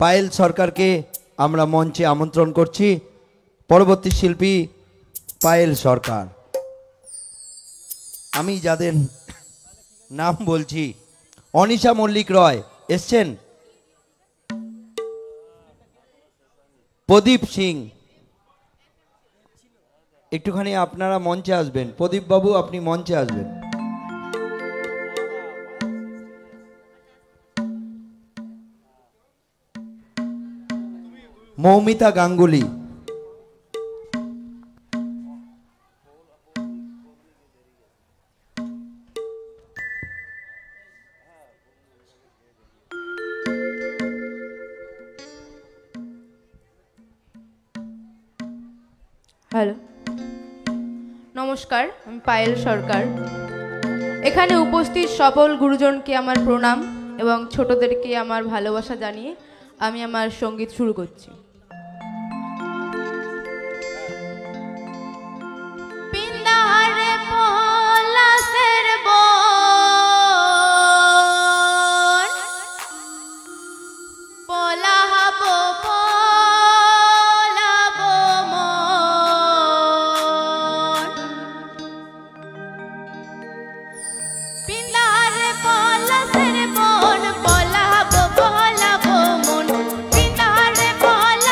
পায়েল সরকারকে আমরা মঞ্চে আমন্ত্রণ করছি। পরবর্তী শিল্পী পায়েল সরকার। আমি যাদের নাম বলছি, অনিশা মল্লিক রয় এসছেন, প্রদীপ সিং, একটুখানি আপনারা মঞ্চে আসবেন। প্রদীপ বাবু আপনি মঞ্চে আসবেন। মৌমিতা গাঙ্গুলি, হ্যালো, নমস্কার, আমি পায়েল সরকার। এখানে উপস্থিত সকল গুরুজনকে আমার প্রণাম এবং ছোটদেরকে আমার ভালোবাসা জানিয়ে আমি আমার সঙ্গীত শুরু করছি। পলাহাবো মন, পিতারে পলা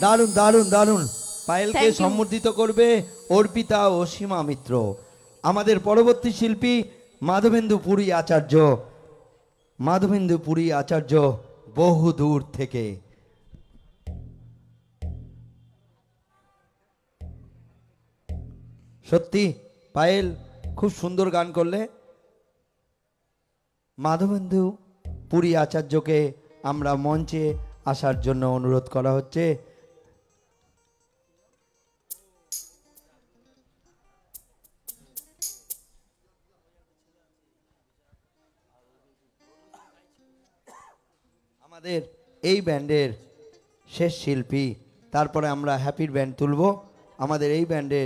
দারুণ দারুণ দারুণ। পায়েলকে Thank you. সম্বর্ধিত করবে অর্পিতা ও সীমা মিত্র। আমাদের পরবর্তী শিল্পী মাধবেন্দু পুরী আচার্য। মাধবেন্দু পুরী আচার্য বহু দূর থেকে। সত্যি পায়েল খুব সুন্দর গান করলে। মাধবেন্দু পুরী আচার্যকে আমরা মঞ্চে আসার জন্য অনুরোধ করা হচ্ছে। আমাদের এই ব্যান্ডের শেষ শিল্পী, তারপরে আমরা হ্যাপির ব্যান্ড তুলব। আমাদের এই ব্যান্ডের